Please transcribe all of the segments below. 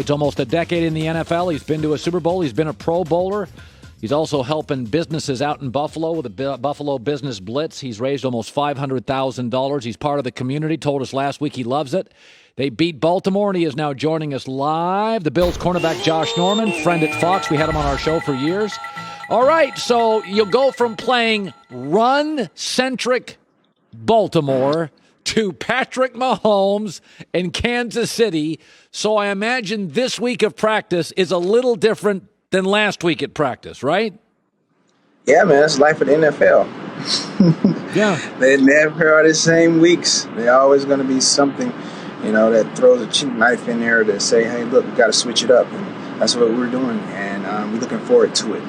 He's almost a decade in the NFL. He's been to a Super Bowl. He's been a Pro Bowler. He's also helping businesses out in Buffalo with the Buffalo Business Blitz. He's raised almost $500,000. He's part of the community. Told us last week he loves it. They beat Baltimore, and he is now joining us live. The Bills cornerback Josh Norman, friend at Fox. We had him on our show for years. All right, so you'll go from playing run-centric Baltimore to Patrick Mahomes in Kansas City. So I imagine this week of practice is a little different than last week at practice, right? Yeah, man, it's life of the NFL. Yeah. They never are the same weeks. They're always going to be something, that throws a cheap knife in there to say, hey, look, we got to switch it up. And that's what we're doing, and we're looking forward to it.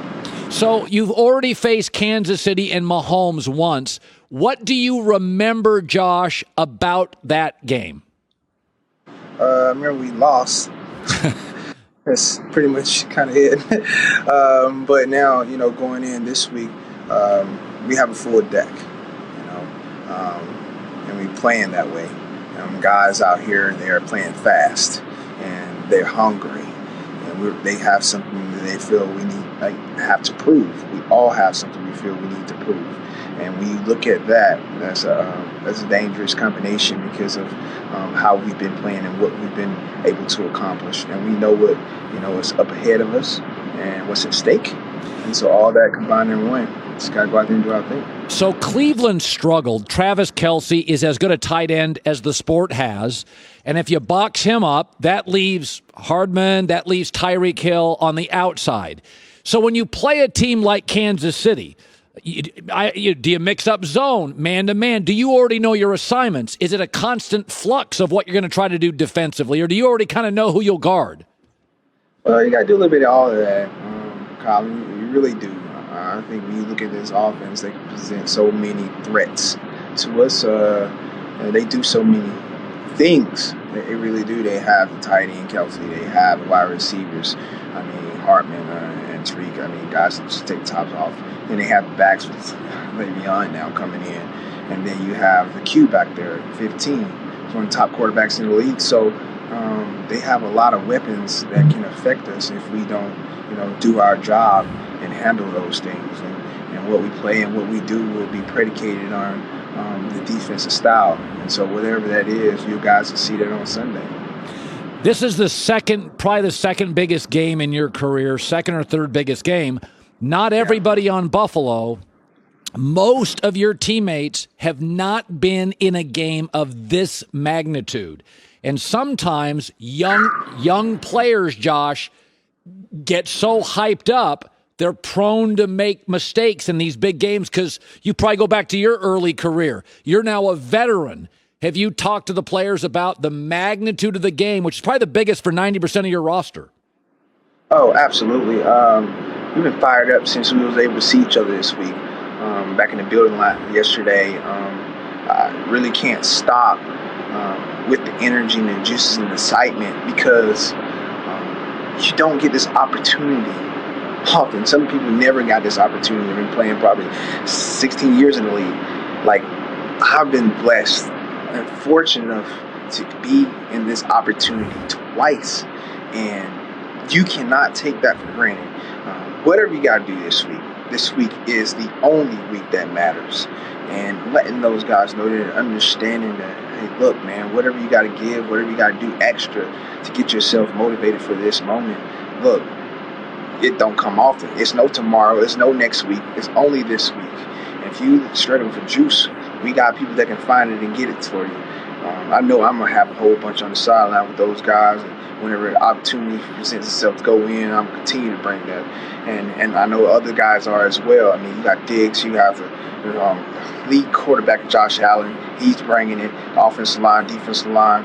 So you've already faced Kansas City and Mahomes once. What do you remember, Josh, about that game? I remember we lost. That's pretty much kind of it. But now, going in this week, we have a full deck, and we playing that way. Guys out here, they're playing fast, and they're hungry, and they have something that they feel we have to prove. We all have something we feel we need to prove. And we look at that as a dangerous combination because of how we've been playing and what we've been able to accomplish. And we know what is up ahead of us and what's at stake. And so all that combined in one, just got to go out there and do our thing. So Cleveland struggled. Travis Kelce is as good a tight end as the sport has. And if you box him up, that leaves Hardman, that leaves Tyreek Hill on the outside. So when you play a team like Kansas City, do you mix up zone, man-to-man? Do you already know your assignments? Is it a constant flux of what you're going to try to do defensively, or do you already kind of know who you'll guard? Well, you got to do a little bit of all of that, Colin. You really do. I think when you look at this offense, they present so many threats to us. They do so many things. They really do. They have the tight end, Kelce. They have the wide receivers. Hartman and Tariq. Guys that just take the tops off. And they have the backs with Le'Veon now coming in. And then you have the Q back there at 15. He's one of the top quarterbacks in the league. So they have a lot of weapons that can affect us if we don't, do our job and handle those things. And what we play and what we do will be predicated on the defensive style. And so whatever that is, you guys will see that on Sunday. This is probably the second biggest game in your career, second or third biggest game. Not everybody on Buffalo, most of your teammates have not been in a game of this magnitude. And sometimes young players, Josh, get so hyped up, they're prone to make mistakes in these big games because you probably go back to your early career. You're now a veteran. Have you talked to the players about the magnitude of the game, which is probably the biggest for 90% of your roster? Oh, absolutely. We've been fired up since we was able to see each other this week. Back in the building lot yesterday, I really can't stop with the energy and the juices and the excitement because you don't get this opportunity often. Some people never got this opportunity. They've been playing probably 16 years in the league. I've been blessed and fortunate enough to be in this opportunity twice, and you cannot take that for granted. Whatever you got to do this week is the only week that matters, and letting those guys know that, understanding that, hey, look, man, whatever you got to give, whatever you got to do extra to get yourself motivated for this moment, look, it don't come often. It's no tomorrow, it's no next week, it's only this week. And if you struggling for juice, we got people that can find it and get it for you. I know I'm going to have a whole bunch on the sideline with those guys. And whenever the opportunity presents itself to go in, I'm going to continue to bring that. And I know other guys are as well. You got Diggs, you have the lead quarterback, Josh Allen. He's bringing it. Offensive line, defensive line.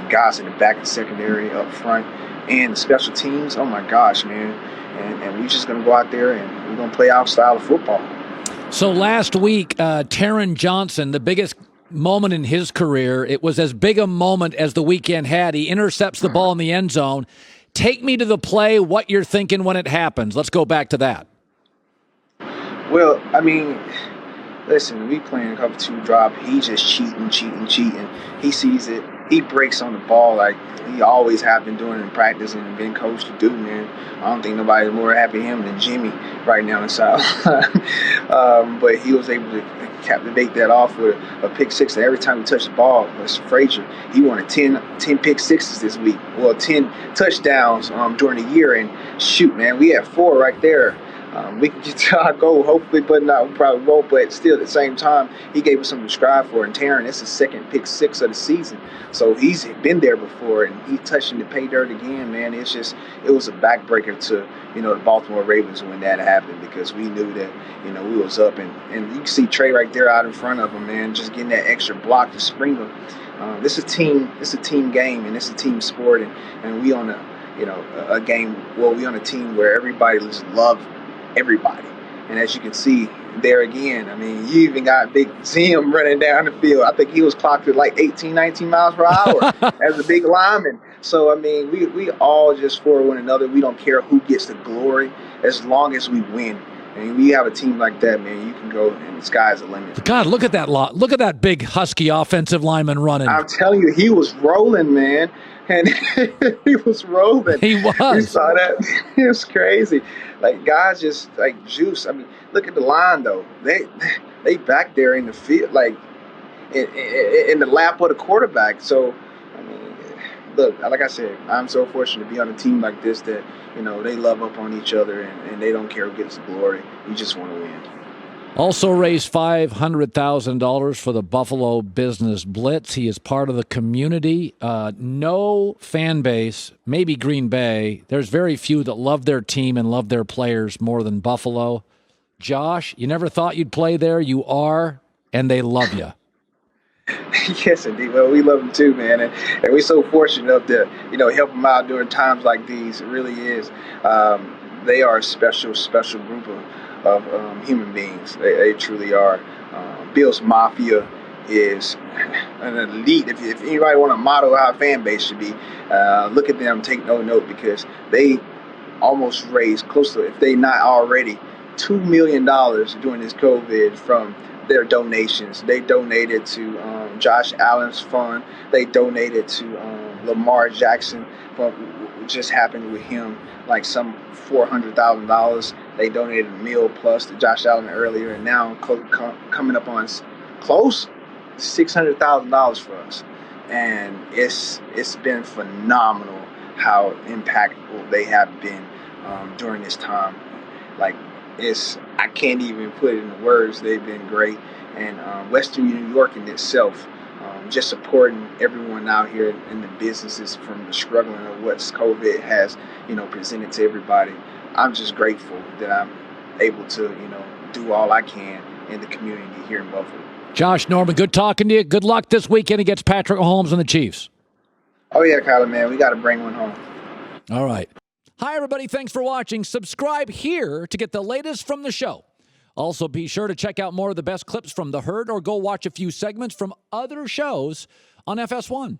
Guys in the back and secondary, up front. And the special teams, oh my gosh, man. And we're just going to go out there and we're going to play our style of football. So last week, Taron Johnson, the biggest moment in his career, it was as big a moment as the weekend had. He intercepts the ball in the end zone. Take me to the play, what you're thinking when it happens. Let's go back to that. Well, listen, we playing cover two drop. He just cheating. He sees it. he breaks on the ball like he always have been doing in practice and been coached to do, man. I don't think nobody's more happy with him than Jimmy right now in the South. But he was able to captivate that off with a pick six. And every time he touched the ball, Mr. Frazier, he wanted 10 pick sixes this week. Well, 10 touchdowns during the year. And shoot, man, we had 4 right there. We can get to our goal, hopefully, but not. We probably won't. But still, at the same time, he gave us something to strive for. And Taryn, it's his second pick six of the season, so he's been there before, and he's touching the pay dirt again, man. It was a backbreaker to the Baltimore Ravens when that happened, because we knew that we was up, and you can see Trey right there out in front of him, man, just getting that extra block to spring him. This is a team game, and it's a team sport, and we on a game. Well, we on a team where everybody just loves everybody. And as you can see there again, I mean, you even got Big Zim running down the field. I think he was clocked at like 18, 19 miles per hour as a big lineman. So, I mean, we all just for one another. We don't care who gets the glory as long as we win. And we have a team like that, man. You can go, and the sky's the limit. God, look at that lot. Look at that big, husky offensive lineman running. I'm telling you, he was rolling, man. And he was rolling. He was. You saw that? It was crazy. Like, guys just, like, juice. I mean, look at the line, though. They back there in the field, like, in the lap of the quarterback. So, I mean, look, like I said, I'm so fortunate to be on a team like this that, they love up on each other, and they don't care who gets the glory. We just want to win. Also raised $500,000 for the Buffalo Business Blitz. He is part of the community. No fan base, maybe Green Bay. There's very few that love their team and love their players more than Buffalo. Josh, you never thought you'd play there. You are, and they love you. Yes, indeed. Well, we love them too, man, and we're so fortunate to help them out during times like these. It really is. They are a special group of human beings. They truly are. Bills Mafia is an elite. If anybody want to model how a fan base should be, look at them. Take no note, because they almost raised close to, if they not already, $2 million during this COVID from their donations. They donated to Josh Allen's fund. They donated to Lamar Jackson from what just happened with him, like some $400,000. They donated a meal plus to Josh Allen earlier, and now coming up on close $600,000 for us. And it's been phenomenal how impactful they have been during this time. Like, I can't even put it in words. They've been great. And Western New York in itself, just supporting everyone out here in the businesses from the struggling of what COVID has, presented to everybody. I'm just grateful that I'm able to, do all I can in the community here in Buffalo. Josh Norman, good talking to you. Good luck this weekend against Patrick Mahomes and the Chiefs. Oh, yeah, Kyler, man. We got to bring one home. All right. Hi, everybody. Thanks for watching. Subscribe here to get the latest from the show. Also, be sure to check out more of the best clips from The Herd, or go watch a few segments from other shows on FS1.